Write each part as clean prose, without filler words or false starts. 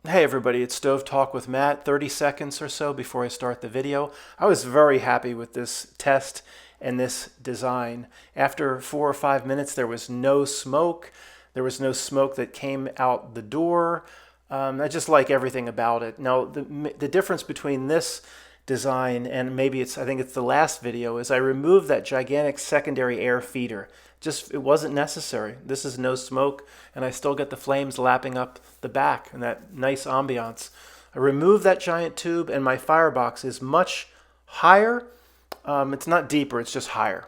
Hey everybody, it's Stove Talk with Matt. 30 seconds or so before I start the video. I was very happy with this test and this design. After 4 or 5 minutes there was no smoke. There was no smoke that came out the door. I just like everything about it. Now the difference between this design and I think it's the last video is I removed that gigantic secondary air feeder. It wasn't necessary. This is no smoke, and I still get the flames lapping up the back and that nice ambiance. I removed that giant tube, and my firebox is much higher. It's not deeper, it's just higher.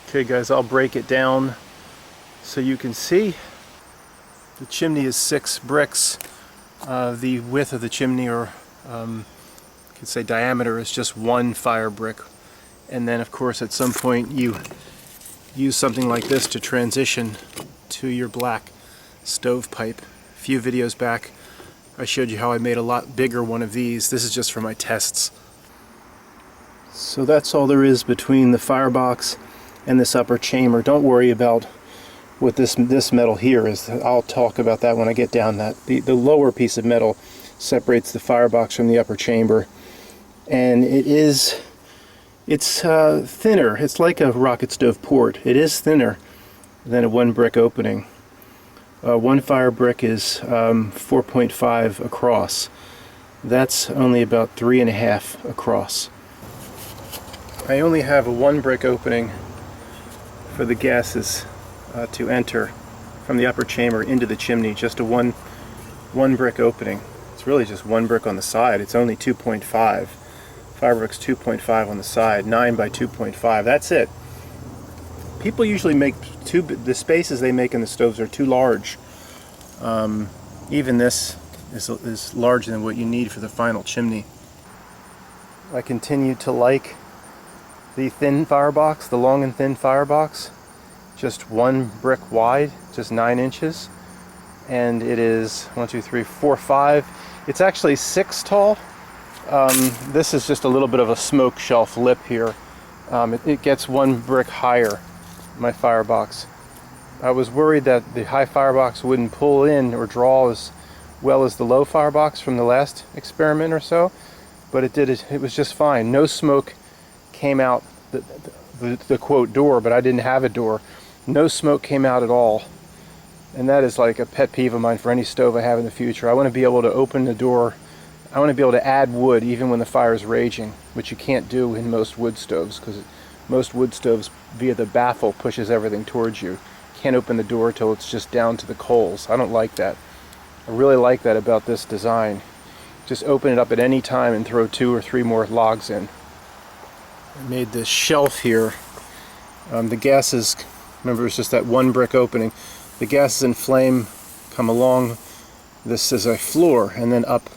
Okay guys, I'll break it down so you can see. The chimney is 6 bricks. The width of the chimney, or you could say diameter, is just 1 fire brick. And then of course at some point you use something like this to transition to your black stovepipe. A few videos back I showed you how I made a lot bigger one of these. This is just for my tests. So that's all there is between the firebox and this upper chamber. Don't worry about what this metal here is. I'll talk about that when I get down that. The lower piece of metal separates the firebox from the upper chamber, and it's thinner. It's like a rocket stove port. It is thinner than a 1 brick opening. 1 fire brick is 4.5 across. That's only about 3.5 across. I only have a 1 brick opening for the gases to enter from the upper chamber into the chimney. Just a one brick opening. It's really just 1 brick on the side. It's only 2.5. Firebricks 2.5 on the side, 9 by 2.5. That's it. People usually make the spaces they make in the stoves are too large. Even this is larger than what you need for the final chimney. I continue to like the thin firebox, the long and thin firebox. Just 1 brick wide, just 9 inches, and it is 1, 2, 3, 4, 5. It's actually 6 tall. This is just a little bit of a smoke shelf lip here. It gets 1 brick higher, my firebox. I was worried that the high firebox wouldn't pull in or draw as well as the low firebox from the last experiment or so, but it did. It was just fine. No smoke came out the quote door, but I didn't have a door. No smoke came out at all, and that is like a pet peeve of mine for any stove I have in the future. I want to be able to open the door. I want to be able to add wood even when the fire is raging, which you can't do in most wood stoves, because most wood stoves via the baffle pushes everything towards you. You can't open the door till it's just down to the coals. I don't like that. I really like that about this design. Just open it up at any time and throw 2 or 3 more logs in. I made this shelf here. The gases, remember, it's just that 1 brick opening. The gases and flame come along this as a floor and then up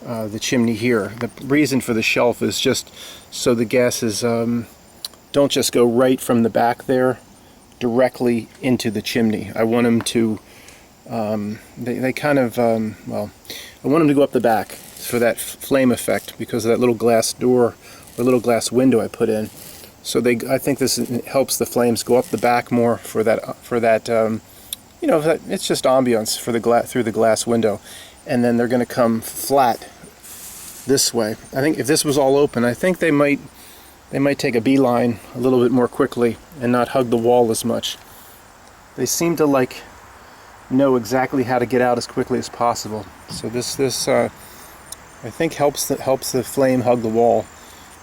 the chimney here. The reason for the shelf is just so the gases don't just go right from the back there directly into the chimney. I want them to, they kind of, well, I want them to go up the back for that flame effect because of that little glass door or little glass window I put in. So I think this helps the flames go up the back more for that you know, it's just ambiance for through the glass window, and then they're going to come flat this way. I think if this was all open, I think they might they might take a beeline a little bit more quickly and not hug the wall as much. They seem to know exactly how to get out as quickly as possible. So this I think helps the flame hug the wall.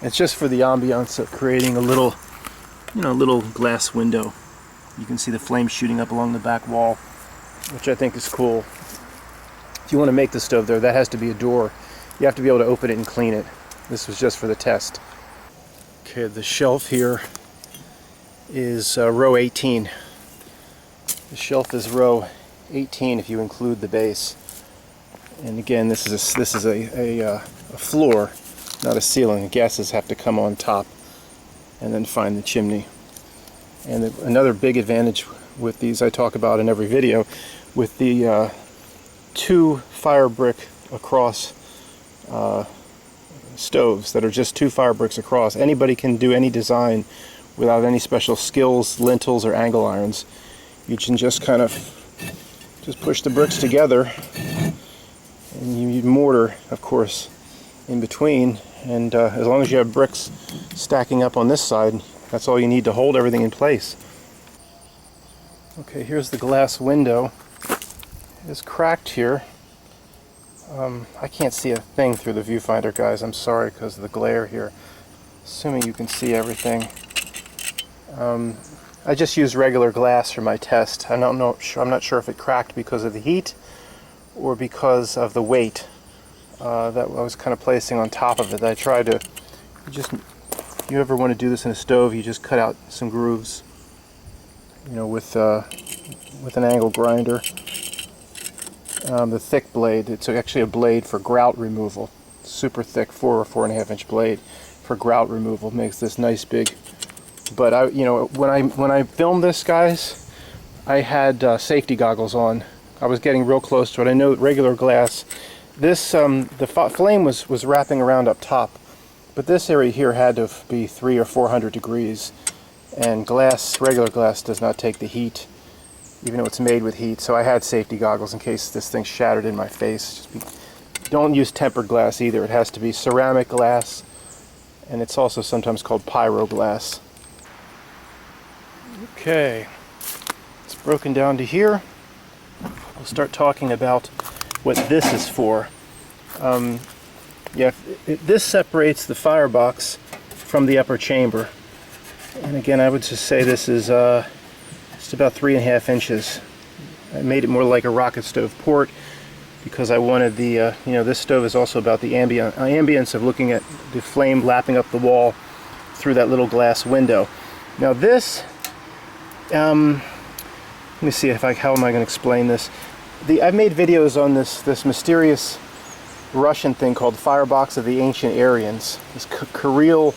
It's just for the ambiance of creating a little, little glass window. You can see the flame shooting up along the back wall, which I think is cool. If you want to make the stove there, that has to be a door. You have to be able to open it and clean it. This was just for the test. Okay, the shelf here is row 18. The shelf is row 18 if you include the base. And again, this is a floor, not a ceiling. The gases have to come on top and then find the chimney. And another big advantage with these, I talk about in every video, with the 2 fire brick across stoves that are just 2 fire bricks across. Anybody can do any design without any special skills, lintels, or angle irons. You can just kind of push the bricks together, and you need mortar, of course, in between. And as long as you have bricks stacking up on this side, that's all you need to hold everything in place. Okay, here's the glass window. It's cracked here. I can't see a thing through the viewfinder, guys. I'm sorry because of the glare here. Assuming you can see everything. I just used regular glass for my test. I'm not sure if it cracked because of the heat or because of the weight that I was kind of placing on top of it. I tried to if you ever want to do this in a stove, you just cut out some grooves, with an angle grinder. The thick blade, it's actually a blade for grout removal. Super thick, 4 or 4.5 inch blade for grout removal. Makes this nice big. But when I filmed this, guys, I had safety goggles on. I was getting real close to it. I know regular glass. This the flame was wrapping around up top, but this area here had to be 300 or 400 degrees, and regular glass does not take the heat, even though it's made with heat. So I had safety goggles in case this thing shattered in my face. Don't use tempered glass either. It has to be ceramic glass, and it's also sometimes called pyro glass. Okay, it's broken down to here. We'll start talking about what this is for. This separates the firebox from the upper chamber. And again, I would just say this is just about 3.5 inches. I made it more like a rocket stove port because I wanted the, this stove is also about the ambience of looking at the flame lapping up the wall through that little glass window. Now this, let me see how am I going to explain this. I've made videos on this mysterious Russian thing called Firebox of the Ancient Aryans. This Kirill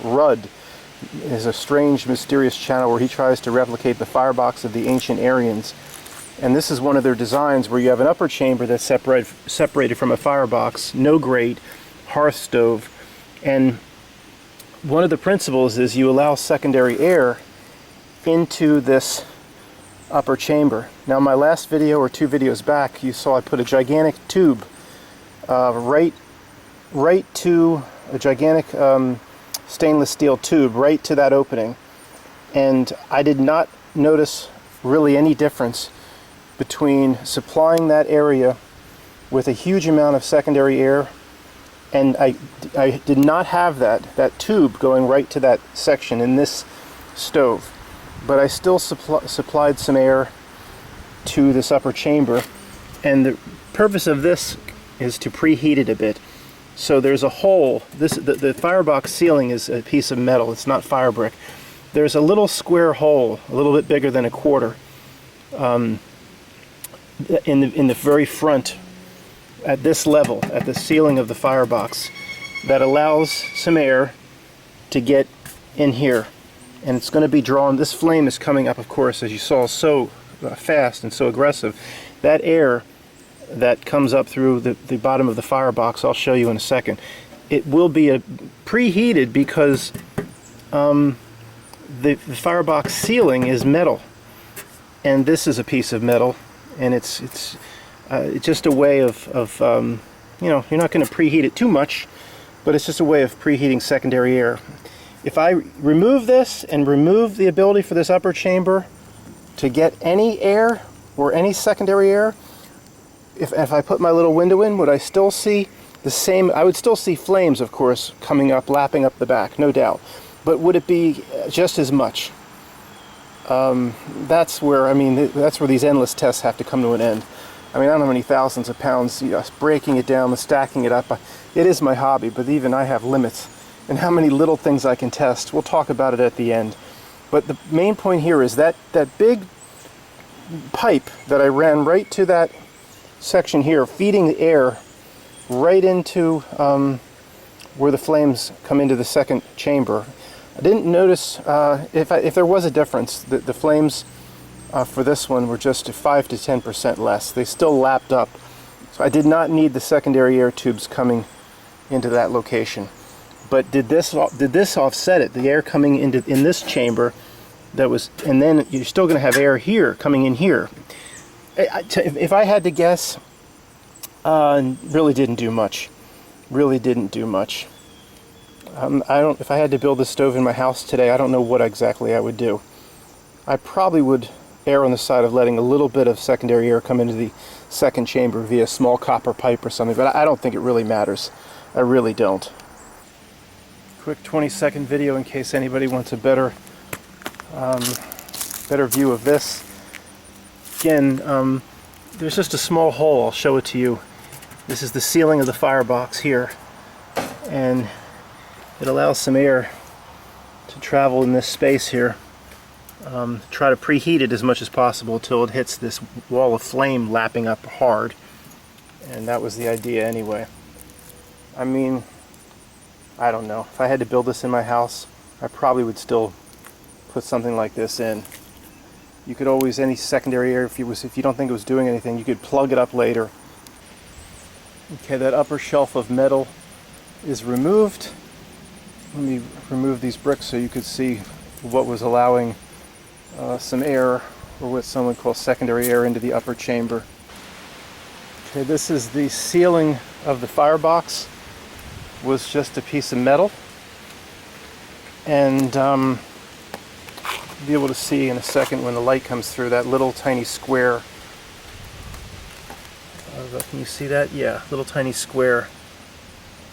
Rudd is a strange, mysterious channel where he tries to replicate the firebox of the ancient Aryans. And this is one of their designs where you have an upper chamber that's separated from a firebox, no grate, hearth stove. And one of the principles is you allow secondary air into this upper chamber. Now, my last video or 2 videos back, you saw I put a gigantic tube right to a gigantic stainless steel tube right to that opening, and I did not notice really any difference between supplying that area with a huge amount of secondary air, and I did not have that tube going right to that section in this stove, but I still supplied some air to this upper chamber, and the purpose of this is to preheat it a bit. So there's a hole. The firebox ceiling is a piece of metal. It's not fire brick. There's a little square hole, a little bit bigger than a quarter, in the very front, at this level, at the ceiling of the firebox, that allows some air to get in here. And it's going to be drawn. This flame is coming up, of course, as you saw, so fast and so aggressive. That air that comes up through the bottom of the firebox, I'll show you in a second. It will be preheated because the firebox ceiling is metal, and this is a piece of metal, and it's just a way of you're not going to preheat it too much, but it's just a way of preheating secondary air. If I remove this and remove the ability for this upper chamber to get any air or any secondary air, if I put my little window in, would I still see the same? I would still see flames, of course, coming up, lapping up the back, no doubt. But would it be just as much? That's where, I mean, that's where these endless tests have to come to an end. I mean, I don't know how many thousands of pounds, you know, breaking it down, stacking it up. It is my hobby, but even I have limits in how many little things I can test. We'll talk about it at the end. But the main point here is that big pipe that I ran right to that section here, feeding the air right into where the flames come into the second chamber. I didn't notice if there was a difference. The flames for this one were just 5 to 10% less. They still lapped up. So I did not need the secondary air tubes coming into that location. But did this offset it? The air coming in this chamber, that was, and then you're still going to have air here coming in here. If I had to guess, really didn't do much. Really didn't do much. If I had to build a stove in my house today, I don't know what exactly I would do. I probably would err on the side of letting a little bit of secondary air come into the second chamber via a small copper pipe or something, but I don't think it really matters. I really don't. Quick 20-second video in case anybody wants a better view of this. Again, there's just a small hole. I'll show it to you. This is the ceiling of the firebox here, and it allows some air to travel in this space here. Try to preheat it as much as possible until it hits this wall of flame lapping up hard, and that was the idea anyway. I mean, I don't know. If I had to build this in my house, I probably would still put something like this in. You could always, any secondary air, if you don't think it was doing anything, you could plug it up later. Okay, that upper shelf of metal is removed. Let me remove these bricks so you could see what was allowing some air, or what someone calls secondary air, into the upper chamber. Okay, this is the ceiling of the firebox. Was just a piece of metal, and you'll be able to see in a second when the light comes through that little tiny square. Can you see that? Yeah, little tiny square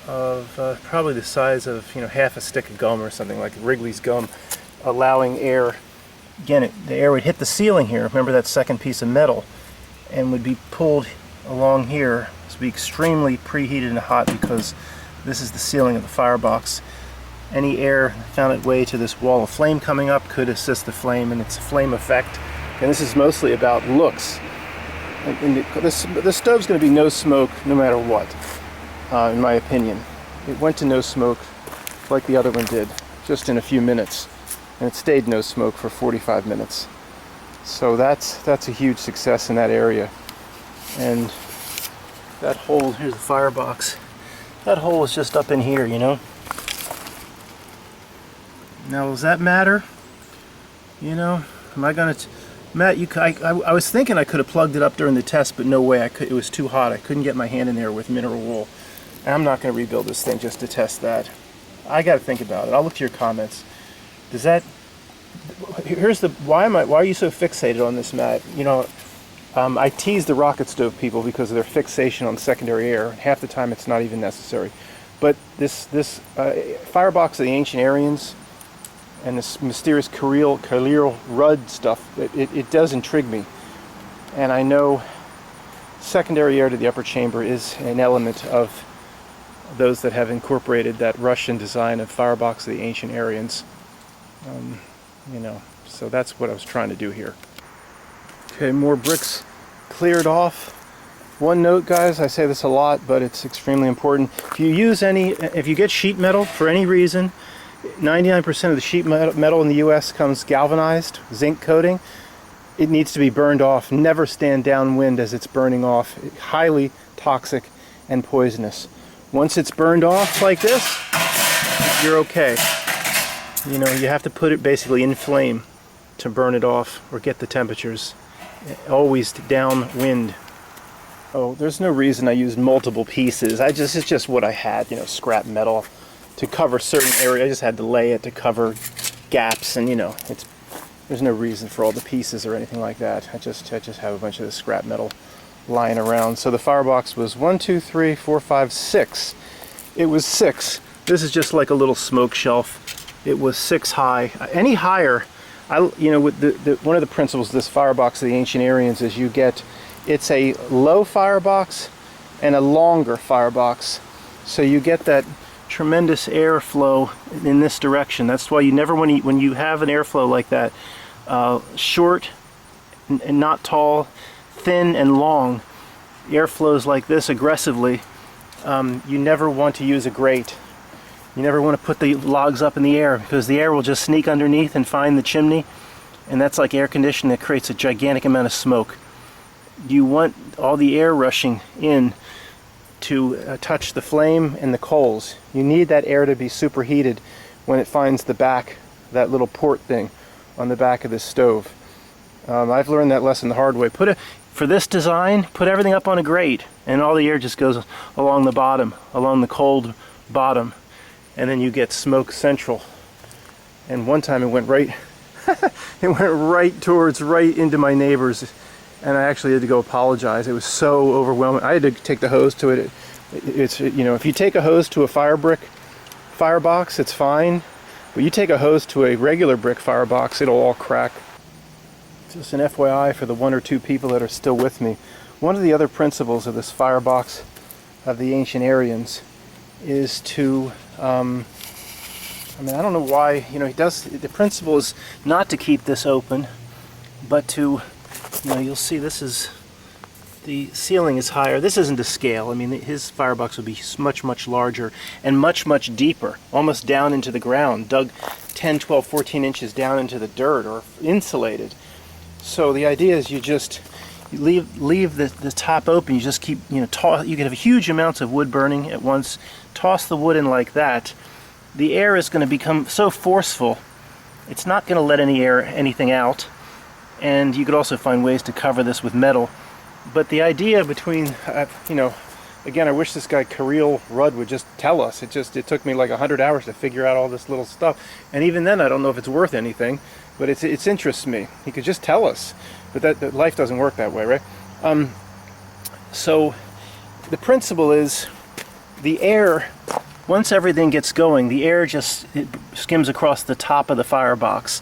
of probably the size of, you know, half a stick of gum or something, like Wrigley's gum, allowing air. Again, the air would hit the ceiling here. Remember that second piece of metal, and would be pulled along here. This would be extremely preheated and hot because this is the ceiling of the firebox. Any air found its way to this wall of flame coming up could assist the flame in its flame effect. And this is mostly about looks. The stove's going to be no smoke no matter what, in my opinion. It went to no smoke like the other one did, just in a few minutes. And it stayed no smoke for 45 minutes. So that's a huge success in that area. And that hole, here's the firebox. That hole is just up in here, you know. Now, does that matter? You know, am I gonna? Matt, I was thinking I could have plugged it up during the test, but no way. It was too hot. I couldn't get my hand in there with mineral wool. And I'm not going to rebuild this thing just to test that. I got to think about it. I'll look to your comments. Does that? Here's the why are you so fixated on this, Matt? You know. I tease the rocket stove people because of their fixation on secondary air. Half the time it's not even necessary. But this firebox of the ancient Aryans and this mysterious Khalil Rudd stuff, it does intrigue me. And I know secondary air to the upper chamber is an element of those that have incorporated that Russian design of firebox of the ancient Aryans. You know, so that's what I was trying to do here. Okay, more bricks cleared off. One note, guys, I say this a lot, but it's extremely important. If you get sheet metal for any reason, 99% of the sheet metal in the US comes galvanized, zinc coating. It needs to be burned off. Never stand downwind as it's burning off. It's highly toxic and poisonous. Once it's burned off like this, you're okay. You know, you have to put it basically in flame to burn it off or get the temperatures. Always downwind. Oh, there's no reason I used multiple pieces. It's just what I had, you know, scrap metal. to cover certain areas. I just had to lay it to cover gaps, and you know, there's no reason for all the pieces or anything like that. I just have a bunch of the scrap metal lying around. So the firebox was 1, 2, 3, 4, 5, 6. It was 6. This is just like a little smoke shelf. It was 6 high. Any higher, with one of the principles of this firebox of the Ancient Aryans is it's a low firebox and a longer firebox. So you get that tremendous airflow in this direction. That's why you never, when you have an airflow like that, short and not tall, thin and long, airflows like this aggressively, you never want to use a grate. You never want to put the logs up in the air, because the air will just sneak underneath and find the chimney, and that's like air conditioning that creates a gigantic amount of smoke. You want all the air rushing in to touch the flame and the coals. You need that air to be superheated when it finds the back, that little port thing on the back of this stove. I've learned that lesson the hard way. For this design, put everything up on a grate, and all the air just goes along the bottom, along the cold bottom, and then you get smoke central. And one time it went right right into my neighbors, and I actually had to go apologize. It was so overwhelming. I had to take the hose to it. It's, you know, if you take a hose to a firebox, it's fine, but you take a hose to a regular brick firebox, it'll all crack. Just an FYI for the 1 or 2 people that are still with me. One of the other principles of this firebox of the Ancient Aryans is to, I don't know why, the principle is not to keep this open, but to, you'll see the ceiling is higher. This isn't to scale. I mean, his firebox would be much larger and much deeper, almost down into the ground, dug 10, 12, 14 inches down into the dirt, or insulated. So the idea is you leave the top open. You just keep, you can have huge amounts of wood burning at once. Toss the wood in like that. The air is going to become so forceful, it's not going to let anything out. And you could also find ways to cover this with metal. But the idea between, again, I wish this guy Kirill Rudd would just tell us. It took me like 100 hours to figure out all this little stuff. And even then, I don't know if it's worth anything. But it interests me. He could just tell us, but that life doesn't work that way, right? So the principle is the air, once everything gets going, the air it skims across the top of the firebox.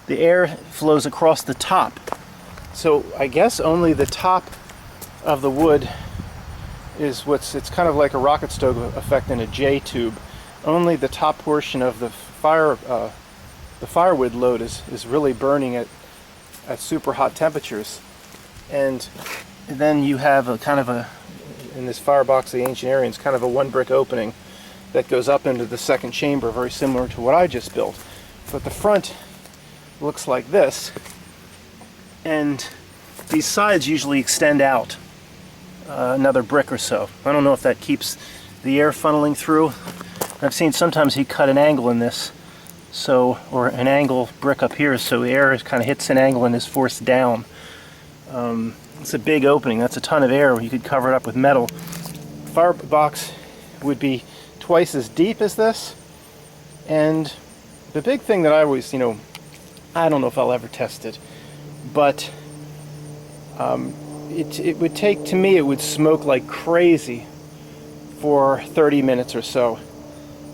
The air flows across the top. So I guess only the top of the wood is it's kind of like a rocket stove effect in a J tube. Only the top portion of the firewood load is really burning at super hot temperatures. And then you have in this firebox of the Ancient Aryans, kind of a 1 brick opening that goes up into the second chamber, very similar to what I just built. But the front looks like this, and these sides usually extend out another brick or so. I don't know if that keeps the air funneling through. I've seen sometimes he cut an angle in this, or an angle brick up here, so the air kind of hits an angle and is forced down. It's a big opening. That's a ton of air. You could cover it up with metal. Firebox would be twice as deep as this, and the big thing that I always, I don't know if I'll ever test it, but it would take, to me, it would smoke like crazy for 30 minutes or so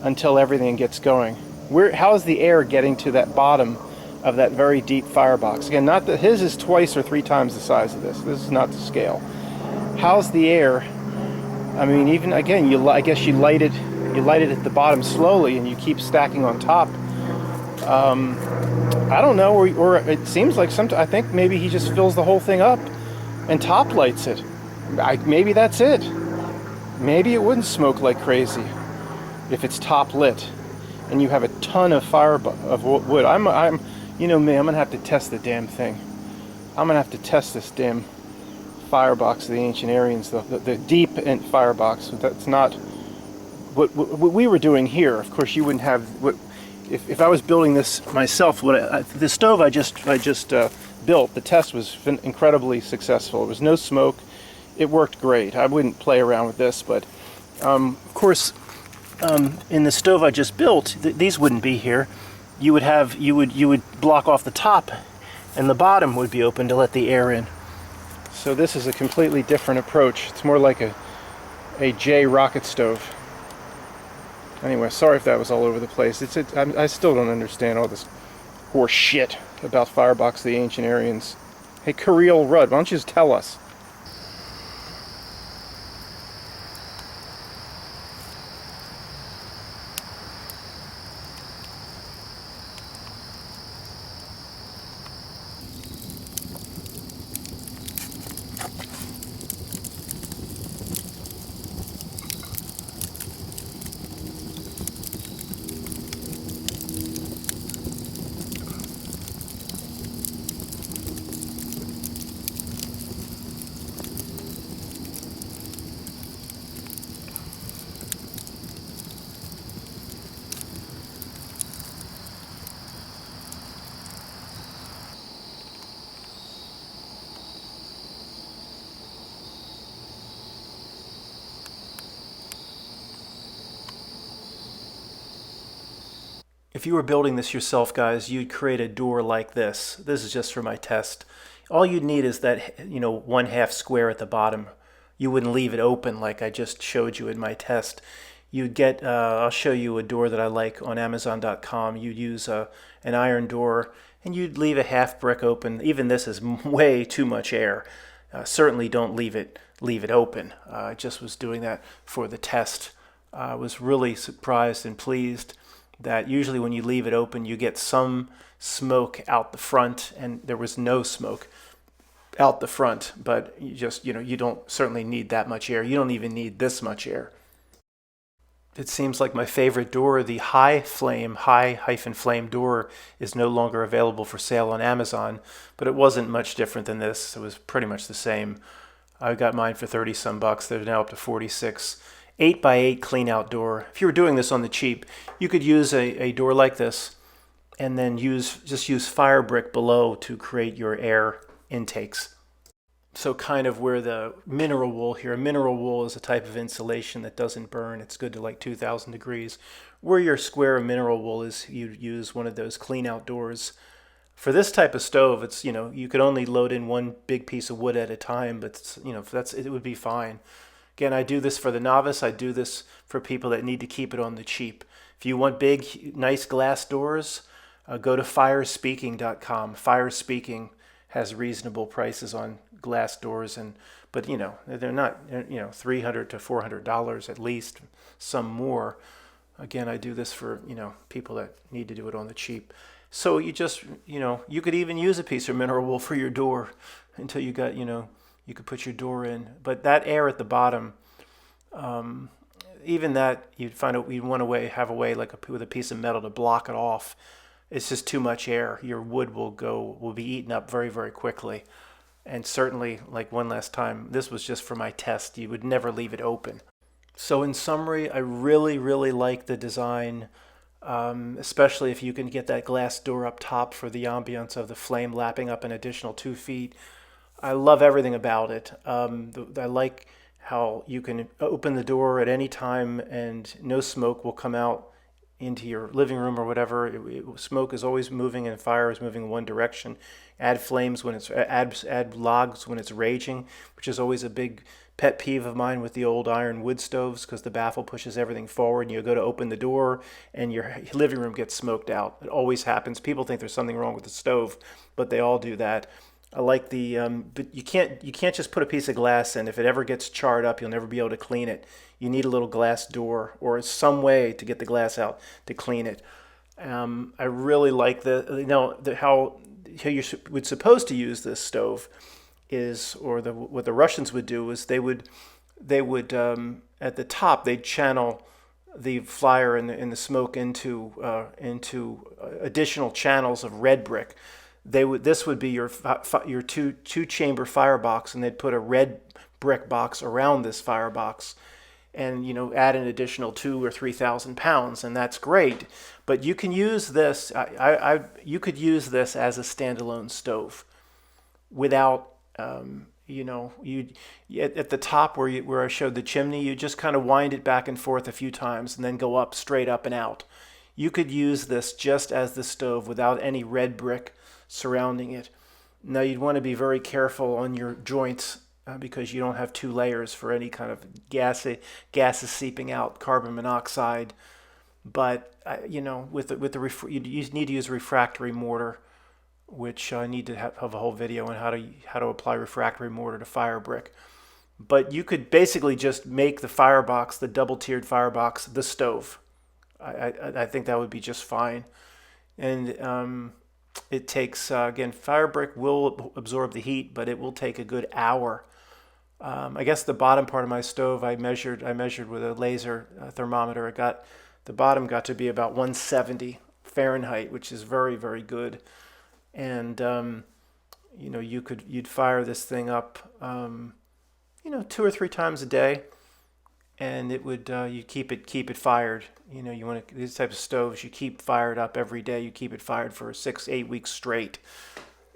until everything gets going. How's the air getting to that bottom of that very deep firebox? Again, not that his is 2 or 3 times the size of this. This is not to scale. How's the air? I mean, even again, I guess you light it at the bottom slowly, and you keep stacking on top. I don't know, or it seems like I think maybe he just fills the whole thing up and top lights it. Maybe that's it. Maybe it wouldn't smoke like crazy if it's top lit and you have a ton of wood. I'm you know me, I'm gonna have to test the damn thing. I'm gonna have to test this damn firebox of the Ancient Aryans, the deep firebox. That's not what we were doing here. Of course, you wouldn't have what. If I was building this myself, the stove I just built, the test was incredibly successful. There was no smoke. It worked great. I wouldn't play around with this, but of course, in the stove I just built, these wouldn't be here. You would block off the top, and the bottom would be open to let the air in. So this is a completely different approach. It's more like a J rocket stove. Anyway, sorry if that was all over the place. I still don't understand all this horse shit about Firebox, the ancient Aryans. Hey, Kirill Rudd, why don't you just tell us? If you were building this yourself, guys, you'd create a door like this. This is just for my test. All you'd need is that, 1/2 square at the bottom. You wouldn't leave it open like I just showed you in my test. You'd get, I'll show you a door that I like on Amazon.com. You'd use an iron door, and you'd leave a 1/2 brick open. Even this is way too much air. Certainly don't leave it open. I just was doing that for the test. I was really surprised and pleased that usually when you leave it open, you get some smoke out the front, and there was no smoke out the front, but you don't certainly need that much air. You don't even need this much air. It seems like my favorite door, the high-flame door, is no longer available for sale on Amazon, but it wasn't much different than this. It was pretty much the same. I got mine for 30 some bucks. They're now up to 46. 8x8 clean out door. If you were doing this on the cheap, you could use a door like this and then just use fire brick below to create your air intakes. So kind of where the mineral wool here, mineral wool is a type of insulation that doesn't burn. It's good to like 2,000 degrees. Where your square of mineral wool is, you'd use one of those clean out doors. For this type of stove, it's, you could only load in one big piece of wood at a time, but it would be fine. Again, I do this for the novice. I do this for people that need to keep it on the cheap. If you want big, nice glass doors, go to firespeaking.com. Firespeaking has reasonable prices on glass doors, but they're not $300 to $400 at least, some more. Again, I do this for people that need to do it on the cheap. So you just you could even use a piece of mineral wool for your door until you got you could put your door in, but that air at the bottom, even that you'd want to have a way like with a piece of metal to block it off. It's just too much air. Your wood will be eaten up very, very quickly. And certainly, like one last time, this was just for my test. You would never leave it open. So in summary, I really, really like the design, especially if you can get that glass door up top for the ambience of the flame lapping up an additional 2 feet. I love everything about it. I like how you can open the door at any time and no smoke will come out into your living room or whatever. Smoke is always moving and fire is moving in one direction. Add logs when it's raging, which is always a big pet peeve of mine with the old iron wood stoves, because the baffle pushes everything forward and you go to open the door and your living room gets smoked out. It always happens. People think there's something wrong with the stove, but they all do that. I like the, but you can't just put a piece of glass in. If it ever gets charred up, you'll never be able to clean it. You need a little glass door or some way to get the glass out to clean it. I really like how you would supposed to use this stove is, what the Russians would do is they would at the top they'd channel the fire and the smoke into additional channels of red brick. This would be your two chamber firebox, and they'd put a red brick box around this firebox, and add an additional 2,000 or 3,000 pounds, and that's great. But you can use this. You could use this as a standalone stove without You know, at the top where I showed the chimney, you just kind of wind it back and forth a few times and then go up, straight up and out. You could use this just as the stove without any red brick surrounding it. Now you'd want to be very careful on your joints because you don't have two layers for any kind of gases seeping out, carbon monoxide. But you know, you need to use refractory mortar, which I need to have a whole video on how to apply refractory mortar to fire brick. But you could basically just make the firebox, the double-tiered firebox, the stove. I think that would be just fine. And it takes again, fire brick will absorb the heat, but it will take a good hour. I guess the bottom part of my stove I measured with a laser thermometer. The bottom got to be about 170 Fahrenheit, which is very, very good. And you know, you'd fire this thing up, you know, 2 or 3 times a day, and it would you keep it fired. You know, you want these types of stoves, you keep fired up every day. You keep it fired for 6-8 weeks straight.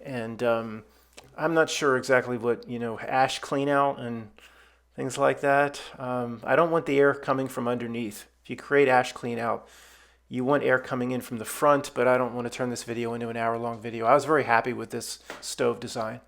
And I'm not sure exactly what, you know, ash clean out and things like that. I don't want the air coming from underneath. If you create ash clean out, you want air coming in from the front, but I don't want to turn this video into an hour-long video. I was very happy with this stove design.